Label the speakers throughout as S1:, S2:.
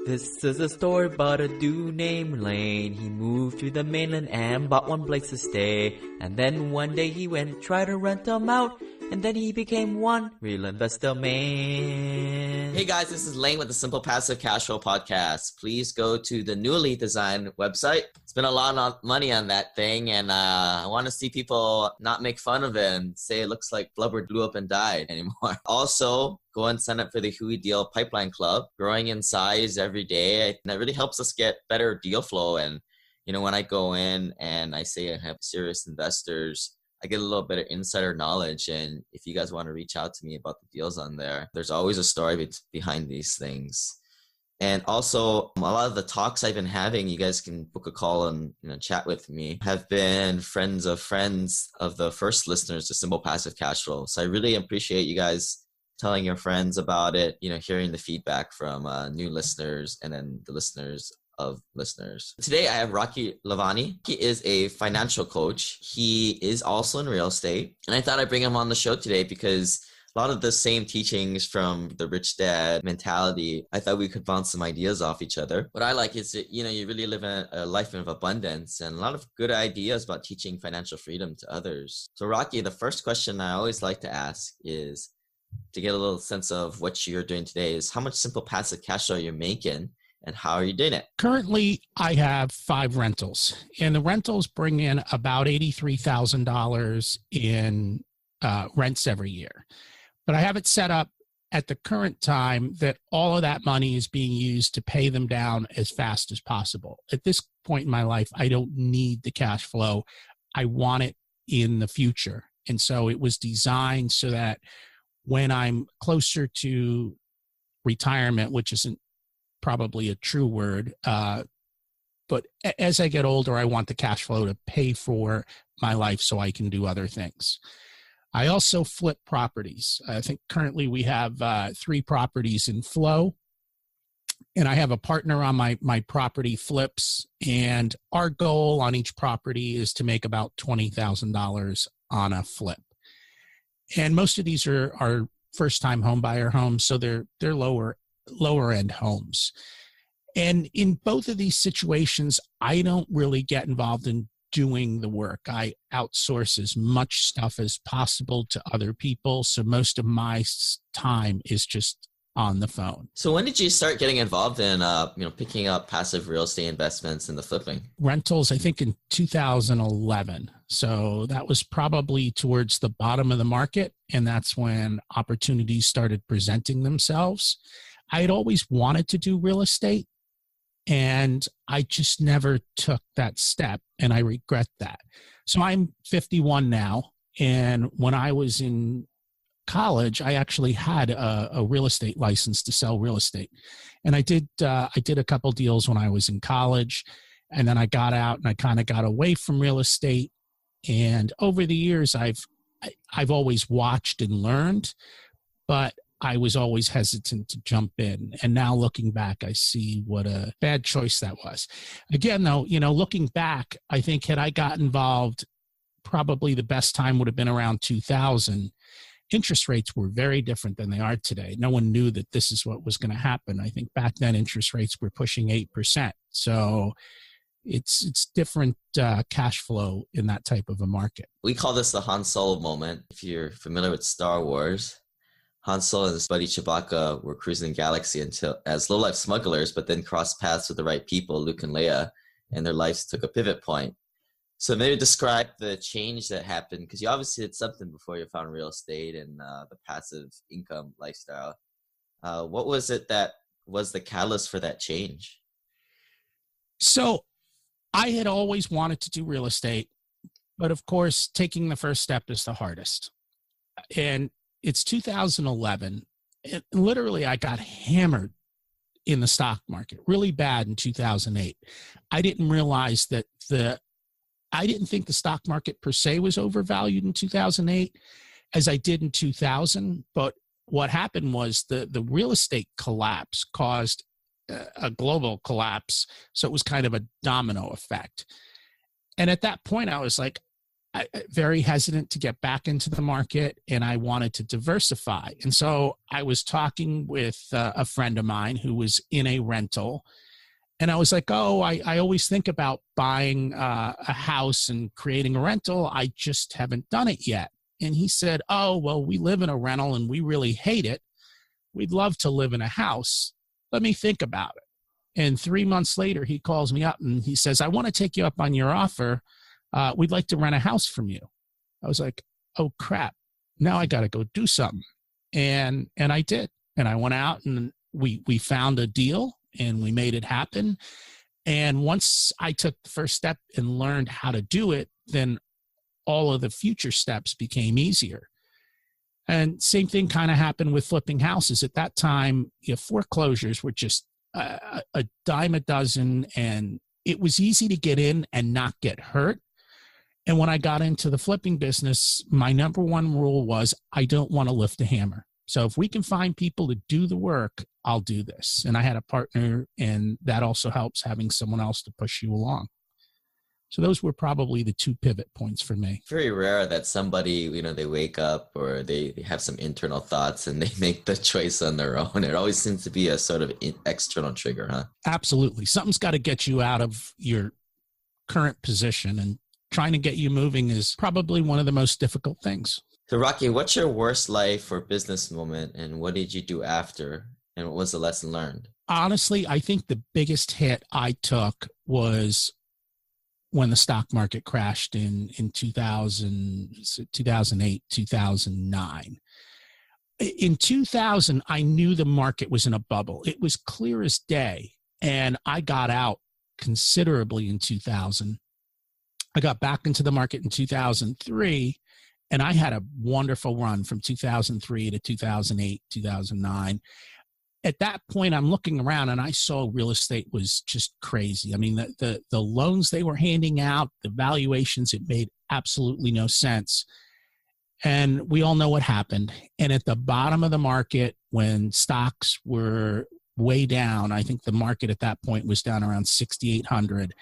S1: This is a story about a dude named Lane. He moved to the mainland and bought one place to stay. And then one day he went try to rent them out. And then he became one real investor man.
S2: Hey guys, this is Lane with the Simple Passive Cash Flow Podcast. Please go to the newly designed website. Spent a lot of money on that thing, and I want to see people not make fun of it and say it looks like blubber blew up and died anymore. Also, go and sign up for the Huey Deal Pipeline Club, growing in size every day. And that really helps us get better deal flow. And, you know, when I go in and I say I have serious investors, I get a little bit of insider knowledge. And if you guys want to reach out to me about the deals on there, there's always a story behind these things. And also, a lot of the talks I've been having, you guys can book a call and chat with me, have been friends of the first listeners to Simple Passive Cash Flow. So I really appreciate you guys telling your friends about it, hearing the feedback from new listeners and then the listeners of listeners. Today I have Rocky Lalvani. He is a financial coach. He is also in real estate. And I thought I'd bring him on the show today because a lot of the same teachings from the rich dad mentality, I thought we could bounce some ideas off each other. What I like is that, you really live a life of abundance and a lot of good ideas about teaching financial freedom to others. So Rocky, the first question I always like to ask is to get a little sense of what you're doing today is how much simple passive cash flow you're making and how are you doing it?
S3: Currently, I have 5 rentals, and the rentals bring in about $83,000 in rents every year. But I have it set up at the current time that all of that money is being used to pay them down as fast as possible. At this point in my life, I don't need the cash flow. I want it in the future. And so it was designed so that when I'm closer to retirement, which isn't probably a true word, but as I get older, I want the cash flow to pay for my life so I can do other things. I also flip properties. I think currently we have 3 properties in flow, and I have a partner on my property flips, and our goal on each property is to make about $20,000 on a flip. And most of these are first-time home buyer homes, so they're lower end homes. And in both of these situations, I don't really get involved in doing the work. I outsource as much stuff as possible to other people. So most of my time is just on the phone.
S2: So when did you start getting involved in, picking up passive real estate investments and the flipping?
S3: Rentals, I think in 2011. So that was probably towards the bottom of the market. And that's when opportunities started presenting themselves. I had always wanted to do real estate, and I just never took that step, and I regret that. So I'm 51 now, and when I was in college, I actually had a real estate license to sell real estate. And I did a couple deals when I was in college, and then I got out and I kind of got away from real estate. And over the years, I've always watched and learned, but I was always hesitant to jump in. And now looking back, I see what a bad choice that was. Again, though, looking back, I think had I got involved, probably the best time would have been around 2000. Interest rates were very different than they are today. No one knew that this is what was going to happen. I think back then interest rates were pushing 8%. So it's different cash flow in that type of a market.
S2: We call this the Han Solo moment. If you're familiar with Star Wars, Han Solo and his buddy Chewbacca were cruising the galaxy as low-life smugglers, but then crossed paths with the right people, Luke and Leia, and their lives took a pivot point. So maybe describe the change that happened, because you obviously did something before you found real estate and the passive income lifestyle. What was it that was the catalyst for that change?
S3: So I had always wanted to do real estate, but of course, taking the first step is the hardest. And it's 2011, and literally I got hammered in the stock market really bad in 2008. I didn't realize that I didn't think the stock market per se was overvalued in 2008 as I did in 2000. But what happened was the real estate collapse caused a global collapse. So it was kind of a domino effect. And at that point I was like, very hesitant to get back into the market, and I wanted to diversify. And so I was talking with a friend of mine who was in a rental, and I was like, oh, I always think about buying a house and creating a rental. I just haven't done it yet. And he said, oh, well, we live in a rental and we really hate it. We'd love to live in a house. Let me think about it. And 3 months later, he calls me up and he says, I want to take you up on your offer. We'd like to rent a house from you. I was like, oh, crap. Now I got to go do something. And I did. And I went out and we found a deal and we made it happen. And once I took the first step and learned how to do it, then all of the future steps became easier. And same thing kind of happened with flipping houses. At that time, foreclosures were just a dime a dozen, and it was easy to get in and not get hurt. And when I got into the flipping business, my number one rule was I don't want to lift a hammer. So if we can find people to do the work, I'll do this. And I had a partner, and that also helps, having someone else to push you along. So those were probably the two pivot points for me.
S2: Very rare that somebody, they wake up or they have some internal thoughts and they make the choice on their own. It always seems to be a sort of external trigger, huh?
S3: Absolutely. Something's got to get you out of your current position, and trying to get you moving is probably one of the most difficult things.
S2: So Rocky, what's your worst life or business moment, and what did you do after, and what was the lesson learned?
S3: Honestly, I think the biggest hit I took was when the stock market crashed in 2008, 2009. In 2000, I knew the market was in a bubble. It was clear as day, and I got out considerably in 2000. I got back into the market in 2003, and I had a wonderful run from 2003 to 2008, 2009. At that point, I'm looking around and I saw real estate was just crazy. I mean, the loans they were handing out, the valuations, it made absolutely no sense. And we all know what happened. And at the bottom of the market, when stocks were way down, I think the market at that point was down around 6,800.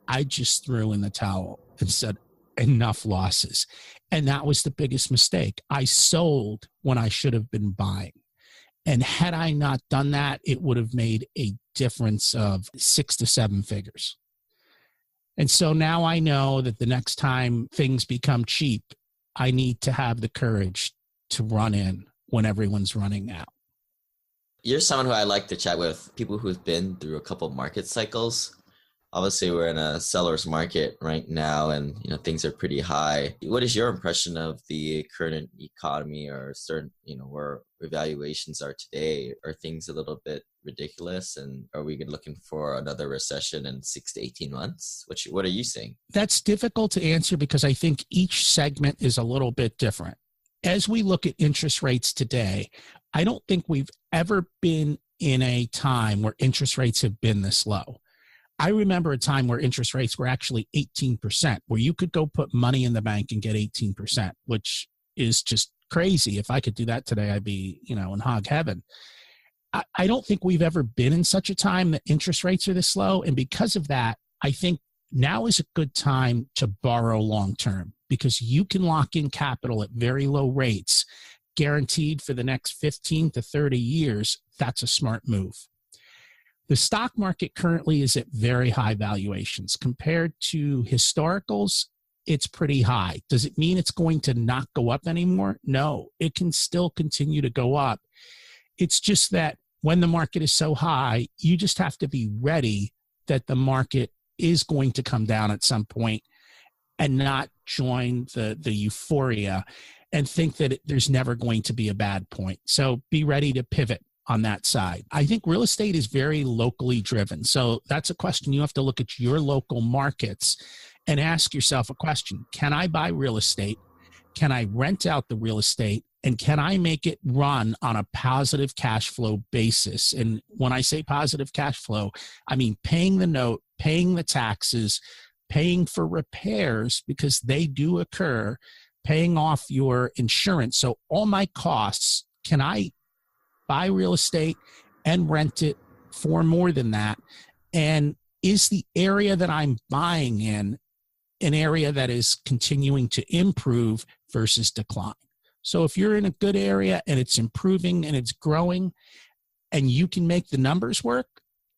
S3: I just threw in the towel and said, enough losses. And that was the biggest mistake. I sold when I should have been buying. And had I not done that, it would have made a difference of 6 to 7 figures. And so now I know that the next time things become cheap, I need to have the courage to run in when everyone's running out.
S2: You're someone who I like to chat with, people who've been through a couple market cycles. Obviously, we're in a seller's market right now, and things are pretty high. What is your impression of the current economy, or certain, where evaluations are today? Are things a little bit ridiculous, and are we looking for another recession in 6 to 18 months? What are you seeing?
S3: That's difficult to answer because I think each segment is a little bit different. As we look at interest rates today, I don't think we've ever been in a time where interest rates have been this low. I remember a time where interest rates were actually 18%, where you could go put money in the bank and get 18%, which is just crazy. If I could do that today, I'd be, in hog heaven. I don't think we've ever been in such a time that interest rates are this low. And because of that, I think now is a good time to borrow long-term, because you can lock in capital at very low rates, guaranteed for the next 15 to 30 years. That's a smart move. The stock market currently is at very high valuations. Compared to historicals, it's pretty high. Does it mean it's going to not go up anymore? No, it can still continue to go up. It's just that when the market is so high, you just have to be ready that the market is going to come down at some point, and not join the euphoria and think that there's never going to be a bad point. So be ready to pivot on that side. I think real estate is very locally driven. So that's a question you have to look at your local markets and ask yourself a question. Can I buy real estate? Can I rent out the real estate? And can I make it run on a positive cash flow basis? And when I say positive cash flow, I mean paying the note, paying the taxes, paying for repairs, because they do occur, paying off your insurance. So all my costs, can I buy real estate and rent it for more than that? And is the area that I'm buying in an area that is continuing to improve versus decline. So if you're in a good area and it's improving and it's growing and you can make the numbers work,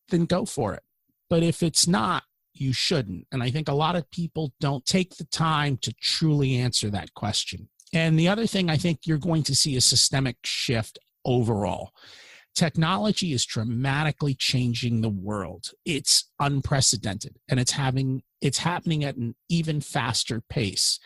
S3: then go for it. But if it's not, you shouldn't. And I think a lot of people don't take the time to truly answer that question. And the other thing, I think you're going to see a systemic shift overall. Technology is dramatically changing the world. It's unprecedented, and it's happening at an even faster pace.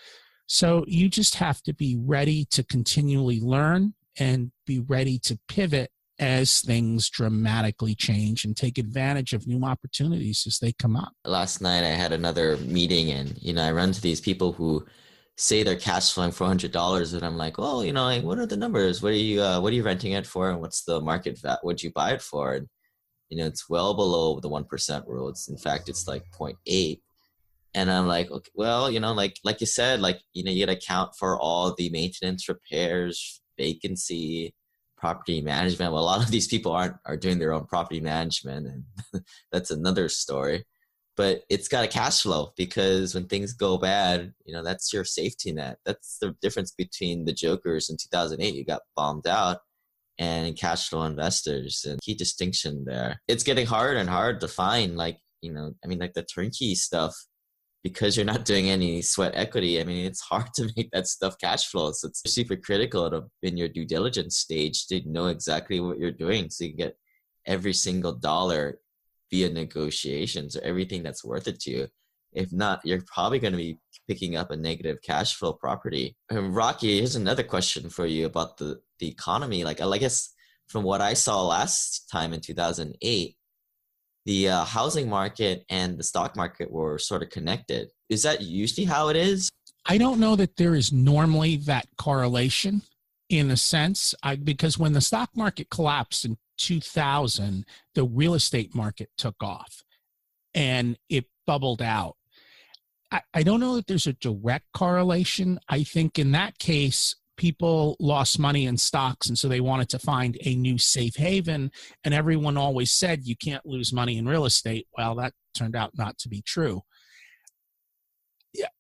S3: So you just have to be ready to continually learn and be ready to pivot as things dramatically change and take advantage of new opportunities as they come up.
S2: Last night I had another meeting, and I run to these people who say they're cash flowing $400, and I'm like, well, like, what are the numbers? What are you renting it for, and what's the market value? What'd you buy it for? And it's well below the 1% rule. In fact, it's like 0.8. And I'm like, okay, well, like you said, like, you got to account for all the maintenance, repairs, vacancy, property management. Well, a lot of these people are doing their own property management, and that's another story. But it's got a cash flow, because when things go bad, that's your safety net. That's the difference between the jokers in 2008. You got bombed out, and cash flow investors, and key distinction there. It's getting harder and harder to find, like, like the turnkey stuff, because you're not doing any sweat equity. It's hard to make that stuff cash flow. So it's super critical in your due diligence stage to know exactly what you're doing, so you can get every single dollar via negotiations, or everything that's worth it to you. If not, you're probably going to be picking up a negative cash flow property. And Rocky, here's another question for you about the economy. Like, I guess from what I saw last time in 2008, the housing market and the stock market were sort of connected. Is that usually how it is?
S3: I don't know that there is normally that correlation, in a sense, because when the stock market collapsed in 2000, the real estate market took off and it bubbled out. I don't know that there's a direct correlation. I think in that case, people lost money in stocks, and so they wanted to find a new safe haven. And everyone always said, you can't lose money in real estate. Well, that turned out not to be true.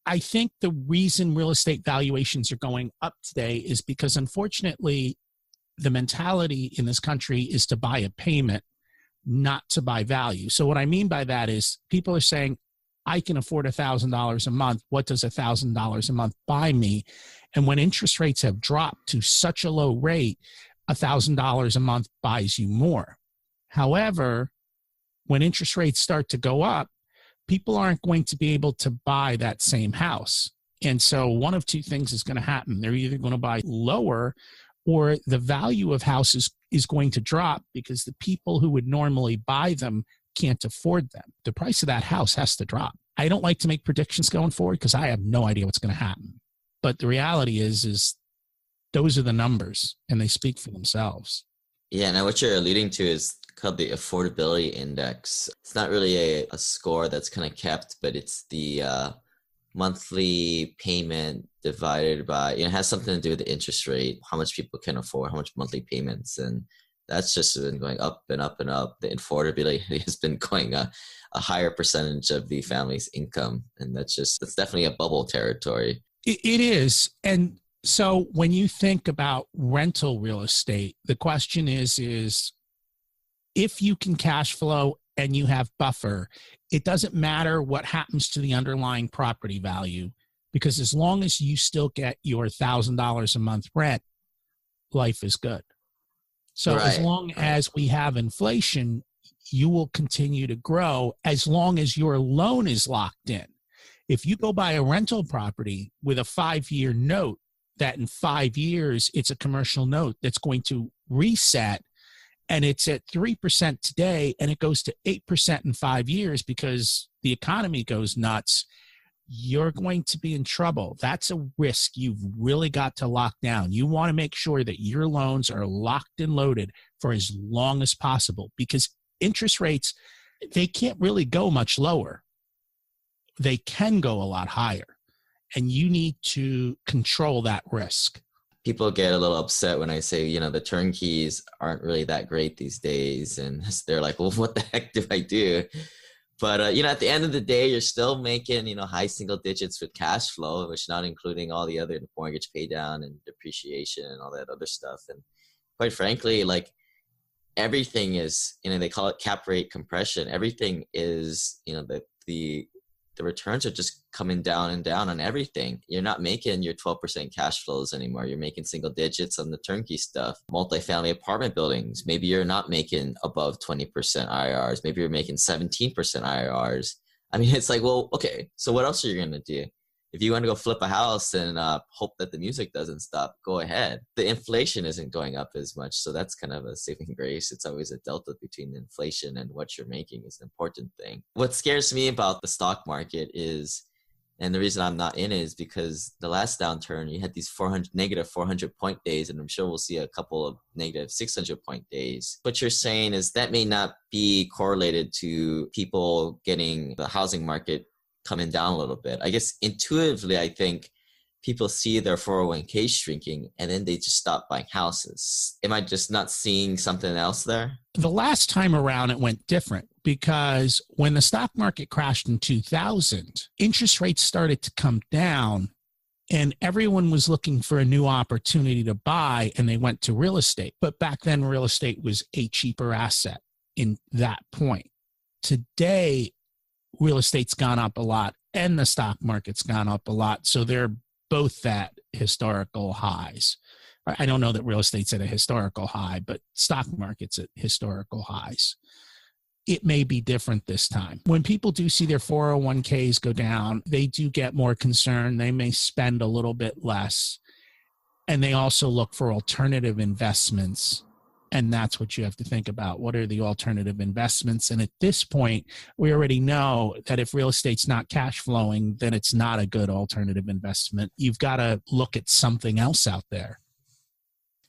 S3: I think the reason real estate valuations are going up today is because, unfortunately, the mentality in this country is to buy a payment, not to buy value. So what I mean by that is people are saying, I can afford $1,000 a month. What does $1,000 a month buy me? And when interest rates have dropped to such a low rate, $1,000 a month buys you more. However, when interest rates start to go up, people aren't going to be able to buy that same house. And so one of two things is going to happen. They're either going to buy lower, or the value of houses is going to drop because the people who would normally buy them can't afford them. The price of that house has to drop. I don't like to make predictions going forward because I have no idea what's going to happen. But the reality is those are the numbers, and they speak for themselves.
S2: Yeah, now what you're alluding to is called the affordability index. It's not really a score that's kind of kept, but it's the monthly payment divided by, it has something to do with the interest rate, how much people can afford, how much monthly payments. And that's just been going up and up and up. The affordability has been going a higher percentage of the family's income. And that's definitely a bubble territory.
S3: It is. And so when you think about rental real estate, the question is if you can cash flow and you have buffer, it doesn't matter what happens to the underlying property value, because as long as you still get your $1,000 a month rent, life is good. So as long as we have inflation, you will continue to grow as long as your loan is locked in. If you go buy a rental property with a 5-year note, that in 5 years, it's a commercial note that's going to reset, and it's at 3% today, and it goes to 8% in 5 years because the economy goes nuts, you're going to be in trouble. That's a risk you've really got to lock down. You want to make sure that your loans are locked and loaded for as long as possible, because interest rates, they can't really go much lower. They can go a lot higher, and you need to control that risk.
S2: People get a little upset when I say, the turnkeys aren't really that great these days. And they're like, well, what the heck do I do? But, at the end of the day, you're still making, high single digits with cash flow, which not including all the other mortgage pay down and depreciation and all that other stuff. And quite frankly, like everything is, they call it cap rate compression. Everything is, the returns are just coming down and down on everything. You're not making your 12% cash flows anymore. You're making single digits on the turnkey stuff. Multifamily apartment buildings, maybe you're not making above 20% IRRs. Maybe you're making 17% IRRs. I mean, it's like, well, okay, so what else are you going to do? If you want to go flip a house and hope that the music doesn't stop, go ahead. The inflation isn't going up as much, so that's kind of a saving grace. It's always a delta between inflation and what you're making is an important thing. What scares me about the stock market is, and the reason I'm not in it is because the last downturn, you had these negative 400 point days, and I'm sure we'll see a couple of negative 600 point days. What you're saying is that may not be correlated to people getting the housing market coming down a little bit. I guess intuitively, I think people see their 401k shrinking and then they just stop buying houses. Am I just not seeing something else there?
S3: The last time around, it went different because when the stock market crashed in 2000, interest rates started to come down and everyone was looking for a new opportunity to buy and they went to real estate. But back then, real estate was a cheaper asset in that point. Today, real estate's gone up a lot and the stock market's gone up a lot. So they're both at historical highs. I don't know that real estate's at a historical high, but stock market's at historical highs. It may be different this time. When people do see their 401ks go down, they do get more concerned. They may spend a little bit less. And they also look for alternative investments. And that's what you have to think about. What are the alternative investments? And at this point, we already know that if real estate's not cash flowing, then it's not a good alternative investment. You've got to look at something else out there.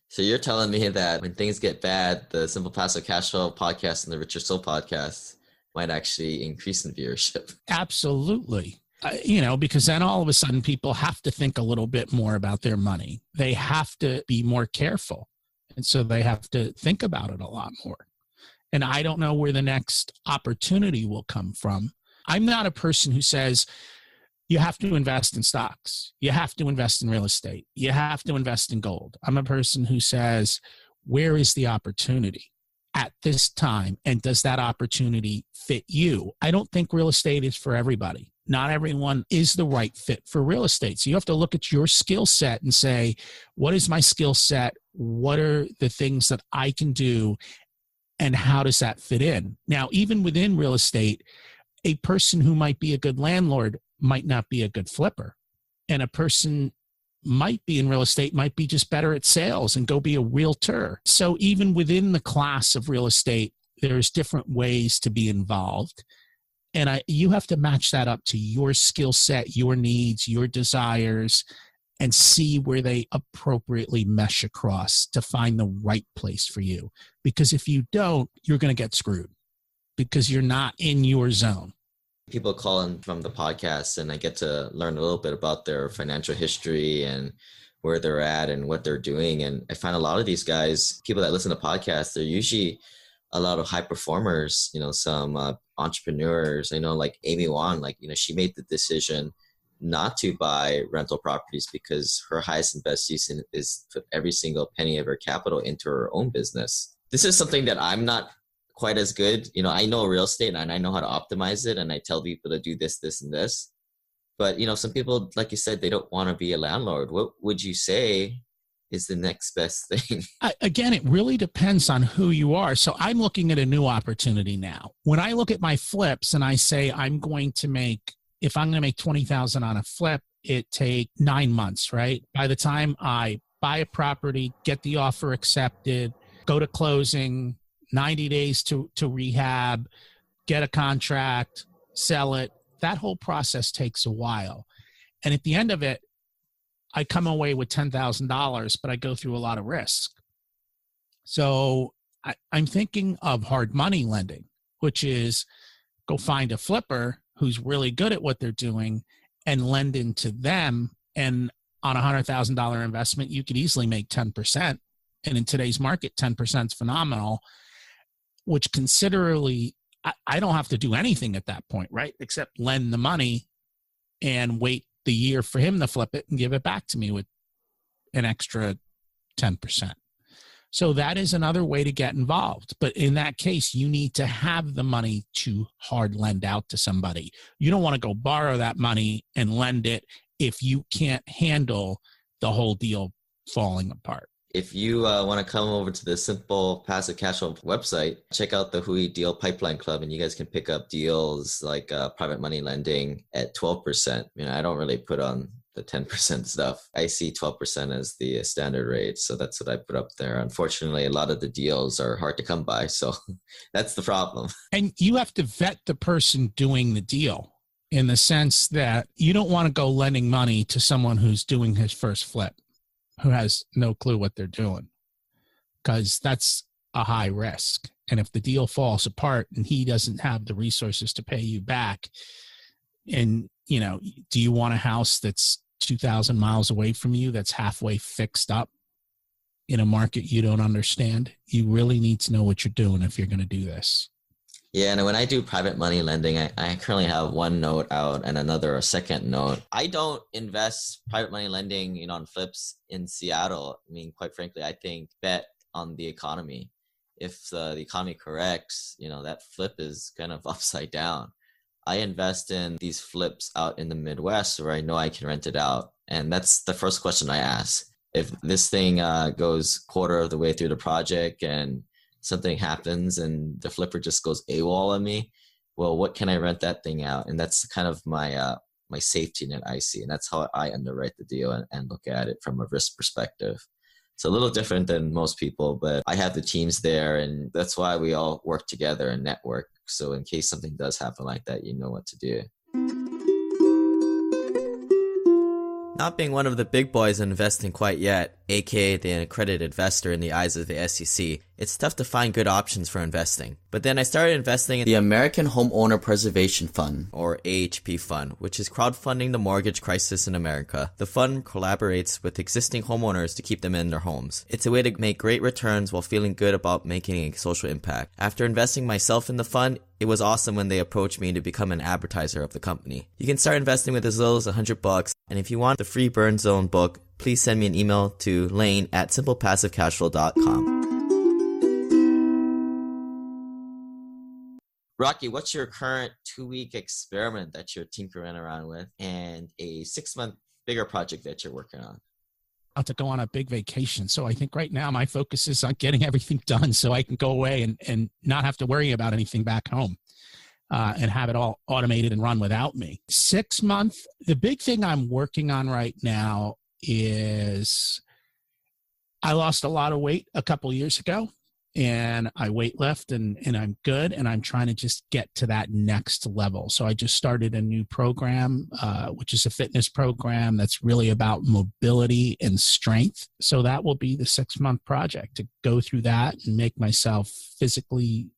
S2: So you're telling me that when things get bad, the Simple Passive Cash Flow podcast and the Richer Soul podcast might actually increase in viewership.
S3: Absolutely. Because then all of a sudden people have to think a little bit more about their money. They have to be more careful. And so they have to think about it a lot more. And I don't know where the next opportunity will come from. I'm not a person who says you have to invest in stocks. You have to invest in real estate. You have to invest in gold. I'm a person who says, where is the opportunity at this time? And does that opportunity fit you? I don't think real estate is for everybody. Not everyone is the right fit for real estate. So you have to look at your skill set and say, what is my skill set? What are the things that I can do? And how does that fit in? Now, even within real estate, a person who might be a good landlord might not be a good flipper. And a person might be in real estate, might be just better at sales and go be a realtor. So even within the class of real estate, there's different ways to be involved. And you have to match that up to your skill set, your needs, your desires, and see where they appropriately mesh across to find the right place for you. Because if you don't, you're going to get screwed because you're not in your zone.
S2: People call in from the podcast and I get to learn a little bit about their financial history and where they're at and what they're doing. And I find a lot of these guys, people that listen to podcasts, they're usually a lot of high performers, some entrepreneurs. I know like Amy Wan, she made the decision not to buy rental properties because her highest and best use is to put every single penny of her capital into her own business. This is something that I'm not quite as good. I know real estate and I know how to optimize it. And I tell people to do this, this, and this. But, some people, like you said, they don't want to be a landlord. What would you say is the next best thing?
S3: Again, it really depends on who you are. So I'm looking at a new opportunity now. When I look at my flips and I say if I'm going to make $20,000 on a flip, it take 9 months, right? By the time I buy a property, get the offer accepted, go to closing, 90 days to rehab, get a contract, sell it, that whole process takes a while. And at the end of it, I come away with $10,000, but I go through a lot of risk. So I'm thinking of hard money lending, which is go find a flipper who's really good at what they're doing and lend into them. And on a $100,000 investment, you could easily make 10%. And in today's market, 10% is phenomenal, which considerably I don't have to do anything at that point, right? Except lend the money and wait the year for him to flip it and give it back to me with an extra 10%. So that is another way to get involved. But in that case, you need to have the money to hard lend out to somebody. You don't want to go borrow that money and lend it if you can't handle the whole deal falling apart.
S2: If you want to come over to the Simple Passive Cash Flow website, check out the Hui Deal Pipeline Club, and you guys can pick up deals like private money lending at 12%. I don't really put on the 10% stuff. I see 12% as the standard rate. So that's what I put up there. Unfortunately, a lot of the deals are hard to come by. So that's the problem.
S3: And you have to vet the person doing the deal in the sense that you don't want to go lending money to someone who's doing his first flip, who has no clue what they're doing, because that's a high risk. And if the deal falls apart and he doesn't have the resources to pay you back, and, do you want a house that's 2,000 miles away from you that's halfway fixed up in a market you don't understand? You really need to know what you're doing if you're going to do this.
S2: Yeah, and when I do private money lending, I currently have one note out and a second note. I don't invest private money lending, on flips in Seattle. Quite frankly, I think bet on the economy. If the economy corrects, that flip is kind of upside down. I invest in these flips out in the Midwest where I know I can rent it out. And that's the first question I ask. If this thing goes quarter of the way through the project and something happens and the flipper just goes AWOL on me, well, what can I rent that thing out? And that's kind of my my safety net I see. And that's how I underwrite the deal and look at it from a risk perspective. It's a little different than most people, but I have the teams there, and that's why we all work together and network. So in case something does happen like that, you know what to do.
S1: Not being one of the big boys in investing quite yet, aka the accredited investor in the eyes of the SEC, it's tough to find good options for investing. But then I started investing in the American Homeowner Preservation Fund, or AHP Fund, which is crowdfunding the mortgage crisis in America. The fund collaborates with existing homeowners to keep them in their homes. It's a way to make great returns while feeling good about making a social impact. After investing myself in the fund, it was awesome when they approached me to become an advertiser of the company. You can start investing with as little as $100, and if you want the free Burn Zone book, please send me an email to lane@simplepassivecashflow.com.
S2: Rocky, what's your current 2-week experiment that you're tinkering around with and a 6-month bigger project that you're working on?
S3: About to go on a big vacation. So I think right now my focus is on getting everything done so I can go away and not have to worry about anything back home and have it all automated and run without me. 6 months, the big thing I'm working on right now is I lost a lot of weight a couple years ago, and I weight lift and I'm good, and I'm trying to just get to that next level. So I just started a new program, which is a fitness program that's really about mobility and strength. So that will be the 6-month project, to go through that and make myself physically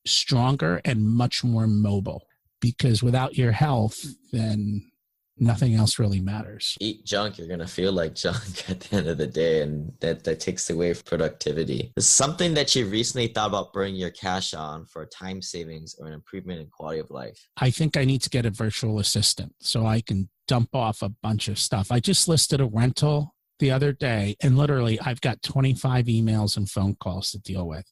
S3: stronger and much more mobile, because without your health, then nothing else really matters.
S2: Eat junk, you're going to feel like junk at the end of the day, and that takes away productivity. Is something that you recently thought about burning your cash on for time savings or an improvement in quality of life?
S3: I think I need to get a virtual assistant so I can dump off a bunch of stuff. I just listed a rental the other day, and literally I've got 25 emails and phone calls to deal with.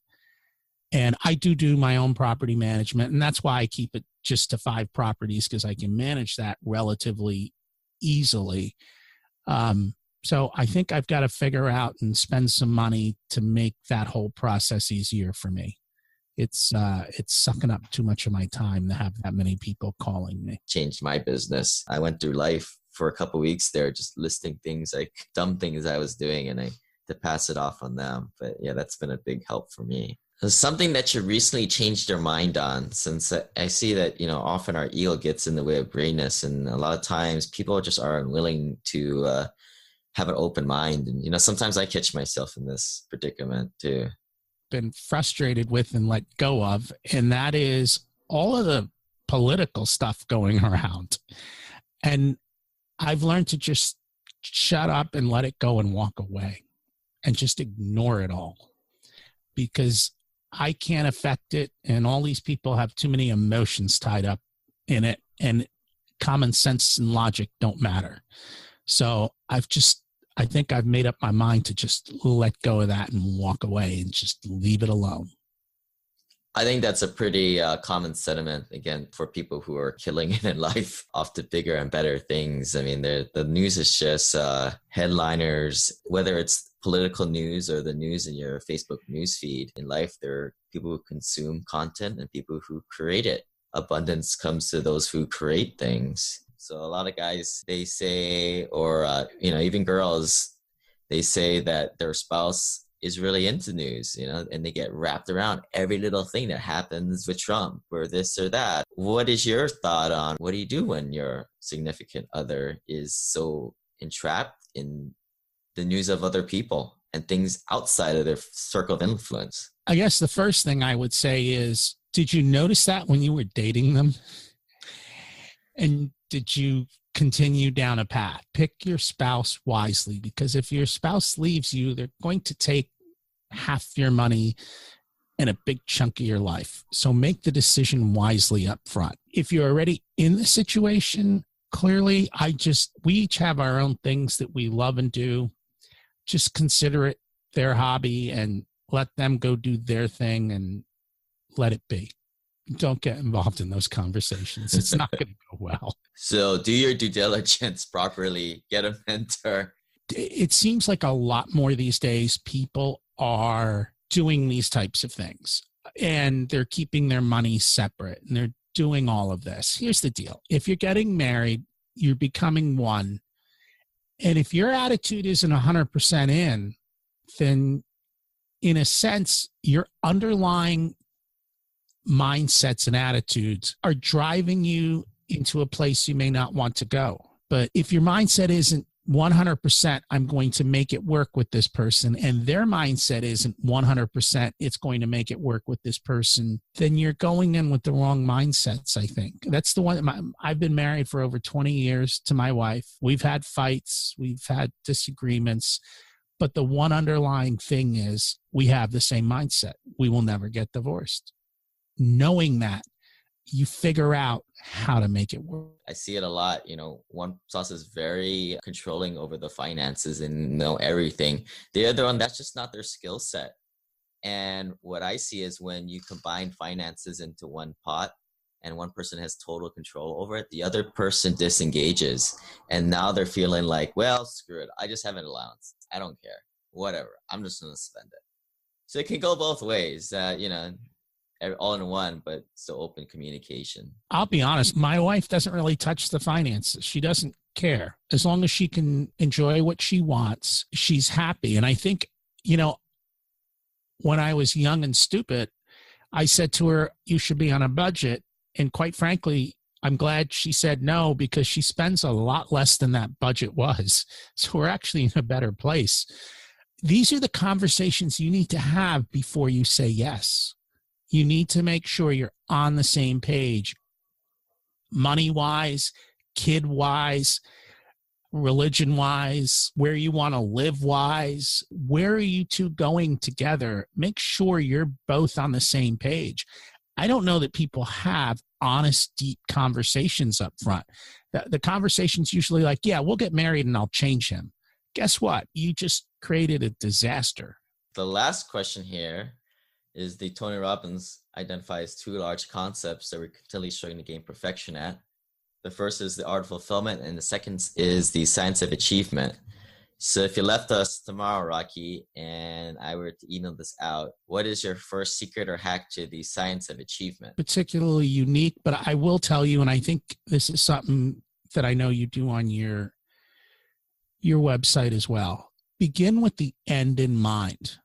S3: And I do my own property management, and that's why I keep it just to 5 properties, because I can manage that relatively easily. So I think I've got to figure out and spend some money to make that whole process easier for me. It's sucking up too much of my time to have that many people calling me.
S2: Changed my business. I went through life for a couple of weeks there, just listing things, like dumb things I was doing, and I to pass it off on them. But yeah, that's been a big help for me. Something that you recently changed your mind on, since I see that, often our ego gets in the way of greatness, and a lot of times people just are unwilling to have an open mind. And, sometimes I catch myself in this predicament too.
S3: Been frustrated with and let go of, and that is all of the political stuff going around. And I've learned to just shut up and let it go and walk away and just ignore it all, because I can't affect it. And all these people have too many emotions tied up in it. And common sense and logic don't matter. So I think I've made up my mind to just let go of that and walk away and just leave it alone.
S2: I think that's a pretty common sentiment, again, for people who are killing it in life off to bigger and better things. I mean, the news is just headliners, whether it's political news or the news in your Facebook news feed. In life, there are people who consume content and people who create it. Abundance comes to those who create things. So a lot of guys, they say, or even girls, they say that their spouse is really into news, and they get wrapped around every little thing that happens with Trump or this or that. What is your thought on what do you do when your significant other is so entrapped in the news of other people and things outside of their circle of influence?
S3: I guess the first thing I would say is, did you notice that when you were dating them? And did you continue down a path? Pick your spouse wisely, because if your spouse leaves you, they're going to take half your money and a big chunk of your life. So make the decision wisely up front. If you're already in the situation, clearly, we each have our own things that we love and do. Just consider it their hobby and let them go do their thing and let it be. Don't get involved in those conversations. It's not going to go well.
S2: So do your due diligence properly. Get a mentor.
S3: It seems like a lot more these days people are doing these types of things, and they're keeping their money separate, and they're doing all of this. Here's the deal. If you're getting married, you're becoming one. And if your attitude isn't 100% in, then in a sense, your underlying mindsets and attitudes are driving you into a place you may not want to go. But if your mindset isn't 100%, I'm going to make it work with this person, and their mindset isn't 100%, it's going to make it work with this person, then you're going in with the wrong mindsets, I think. That's the one. I've been married for over 20 years to my wife. We've had fights, we've had disagreements, but the one underlying thing is we have the same mindset. We will never get divorced. Knowing that, you figure out how to make it work.
S2: I see it a lot. One spouse is very controlling over the finances and know everything. The other one, that's just not their skill set. And what I see is when you combine finances into one pot and one person has total control over it, the other person disengages. And now they're feeling like, well, screw it. I just have an allowance. I don't care. Whatever. I'm just going to spend it. So it can go both ways, all in one, but still open communication.
S3: I'll be honest, my wife doesn't really touch the finances. She doesn't care. As long as she can enjoy what she wants, she's happy. And I think, when I was young and stupid, I said to her, you should be on a budget. And quite frankly, I'm glad she said no, because she spends a lot less than that budget was. So we're actually in a better place. These are the conversations you need to have before you say yes. You need to make sure you're on the same page, money-wise, kid-wise, religion-wise, where you want to live-wise. Where are you two going together? Make sure you're both on the same page. I don't know that people have honest, deep conversations up front. The conversation's usually like, yeah, we'll get married and I'll change him. Guess what? You just created a disaster.
S2: The last question here is the Tony Robbins identifies two large concepts that we're continually struggling to gain perfection at. The first is the art of fulfillment, and the second is the science of achievement. So if you left us tomorrow, Rocky, and I were to email this out, what is your first secret or hack to the science of achievement?
S3: Particularly unique, but I will tell you, and I think this is something that I know you do on your website as well. Begin with the end in mind.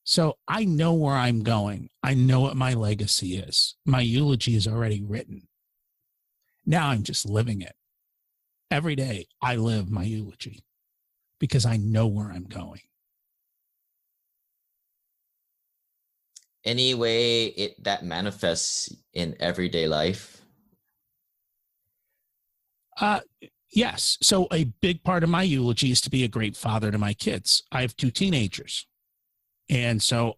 S3: So I know where I'm going. I know what my legacy is. My eulogy is already written. Now I'm just living it. Every day I live my eulogy because I know where I'm going.
S2: Any way that manifests in everyday life?
S3: Yes. So a big part of my eulogy is to be a great father to my kids. I have 2 teenagers. And so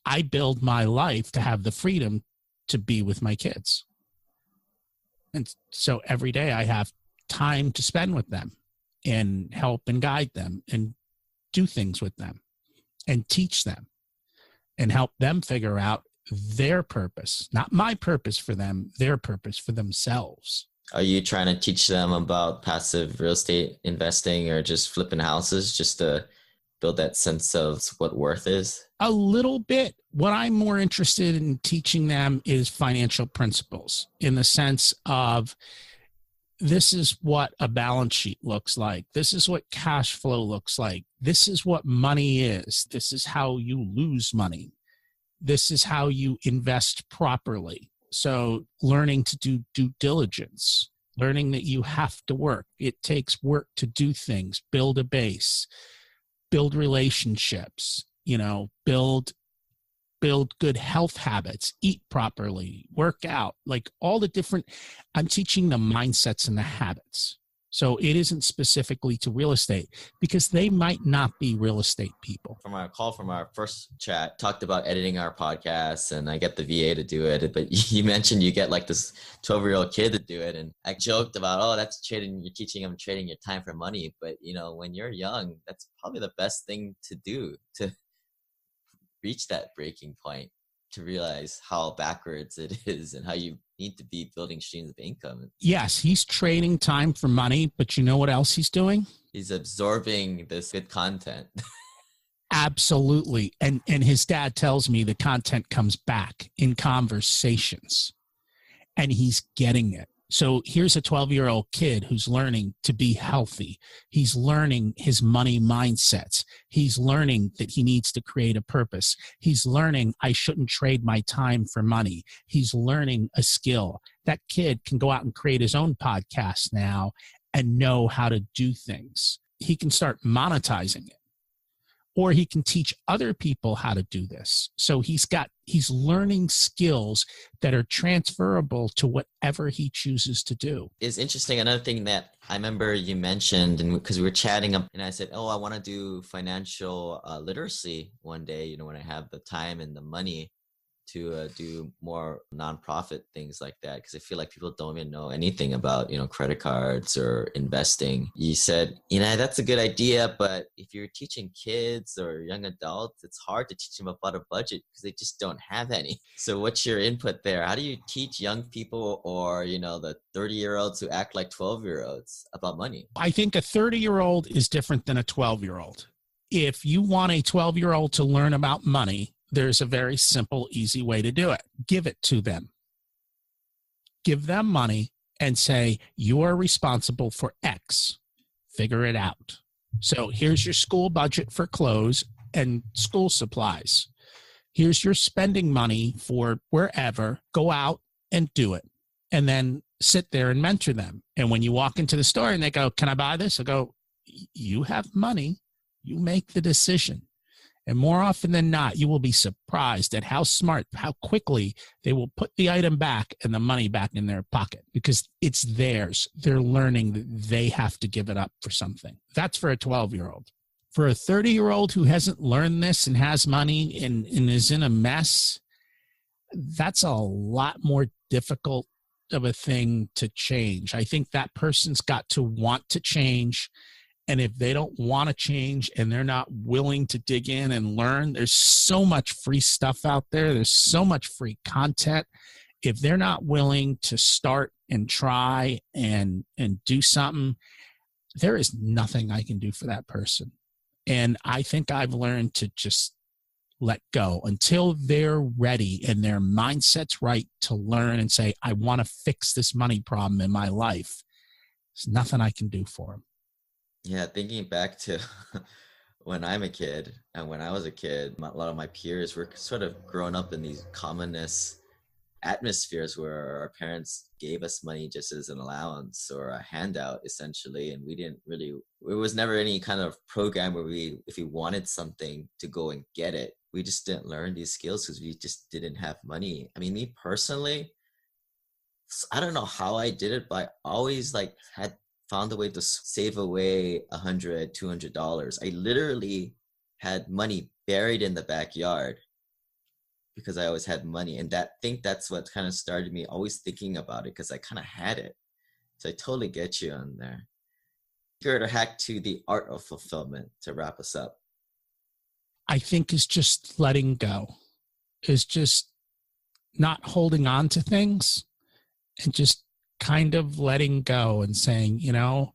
S3: I build my life to have the freedom to be with my kids. And so every day I have time to spend with them and help and guide them and do things with them and teach them and help them figure out their purpose, not my purpose for them, their purpose for themselves.
S2: Are you trying to teach them about passive real estate investing or just flipping houses just to build that sense of what worth is?
S3: A little bit. What I'm more interested in teaching them is financial principles, in the sense of, this is what a balance sheet looks like. This is what cash flow looks like. This is what money is. This is how you lose money. This is how you invest properly. So learning to do due diligence, learning that you have to work. It takes work to do things, build a base, build relationships, build good health habits, eat properly, work out, like all the different, I'm teaching them mindsets and the habits. So it isn't specifically to real estate, because they might not be real estate people.
S2: From our call from our first chat, talked about editing our podcast, and I get the VA to do it. But you mentioned you get like this 12-year-old kid to do it. And I joked about, oh, that's trading. You're teaching them trading your time for money. But, when you're young, that's probably the best thing to do to reach that breaking point, to realize how backwards it is and how you need to be building streams of income.
S3: Yes, he's trading time for money, but you know what else he's doing?
S2: He's absorbing this good content.
S3: Absolutely. And his dad tells me the content comes back in conversations, and he's getting it. So here's a 12-year-old kid who's learning to be healthy. He's learning his money mindsets. He's learning that he needs to create a purpose. He's learning I shouldn't trade my time for money. He's learning a skill. That kid can go out and create his own podcast now and know how to do things. He can start monetizing it, or he can teach other people how to do this. So he's learning skills that are transferable to whatever he chooses to do.
S2: It's interesting. Another thing that I remember you mentioned, and because we were chatting, and I said, oh, I want to do financial literacy one day, when I have the time and the money to do more nonprofit things like that, because I feel like people don't even know anything about, credit cards or investing. You said, that's a good idea, but if you're teaching kids or young adults, it's hard to teach them about a budget because they just don't have any. So what's your input there? How do you teach young people, or, the 30-year-olds who act like 12-year-olds about money?
S3: I think a 30-year-old is different than a 12-year-old. If you want a 12-year-old to learn about money, there's a very simple, easy way to do it. Give it to them. Give them money and say, you are responsible for X. Figure it out. So here's your school budget for clothes and school supplies. Here's your spending money for wherever. Go out and do it. And then sit there and mentor them. And when you walk into the store and they go, can I buy this? I go, you have money. You make the decision. And more often than not, you will be surprised at how quickly they will put the item back and the money back in their pocket, because it's theirs. They're learning that they have to give it up for something. That's for a 12-year-old. For a 30-year-old who hasn't learned this and has money and is in a mess, that's a lot more difficult of a thing to change. I think that person's got to want to change. And if they don't want to change and they're not willing to dig in and learn, there's so much free stuff out there. There's so much free content. If they're not willing to start and try and do something, there is nothing I can do for that person. And I think I've learned to just let go until they're ready and their mindset's right to learn and say, I want to fix this money problem in my life. There's nothing I can do for them.
S2: Yeah, thinking back to when I'm a kid and when I was a kid, a lot of my peers were sort of growing up in these commonest atmospheres where our parents gave us money just as an allowance or a handout, essentially. And we didn't really, it was never any kind of program where if we wanted something to go and get it, we just didn't learn these skills because we just didn't have money. I mean, me personally, I don't know how I did it, but I always had found a way to save away $100, $200. I literally had money buried in the backyard because I always had money. And that's what kind of started me always thinking about it, because I kind of had it. So I totally get you on there. Secret or hack to the art of fulfillment to wrap us up?
S3: I think is just letting go, is just not holding on to things and just kind of letting go and saying, you know,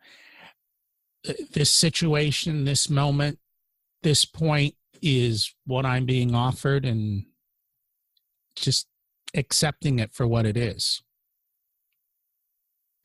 S3: this situation, this moment, this point is what I'm being offered, and just accepting it for what it is.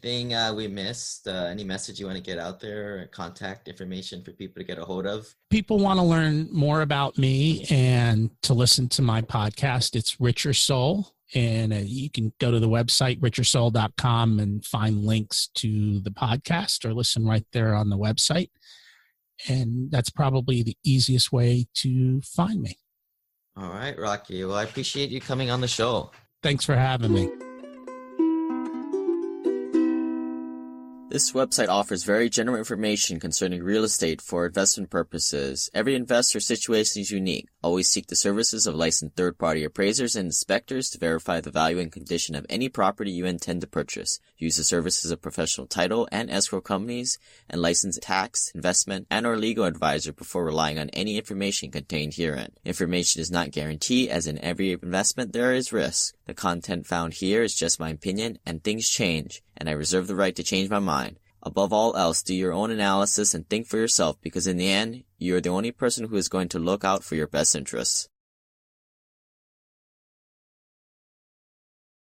S2: Thing we missed? Any message you want to get out there? Contact information for people to get a hold of?
S3: People want to learn more about me and to listen to my podcast. It's Richer Soul. And you can go to the website, richersoul.com, and find links to the podcast or listen right there on the website. And that's probably the easiest way to find me.
S2: All right, Rocky. Well, I appreciate you coming on the show.
S3: Thanks for having me.
S1: This website offers very general information concerning real estate for investment purposes. Every investor situation is unique. Always seek the services of licensed third-party appraisers and inspectors to verify the value and condition of any property you intend to purchase. Use the services of professional title and escrow companies and licensed tax, investment, and or legal advisor before relying on any information contained herein. Information is not guaranteed, as in every investment there is risk. The content found here is just my opinion, and things change, and I reserve the right to change my mind. Above all else, do your own analysis and think for yourself, because in the end, you are the only person who is going to look out for your best interests.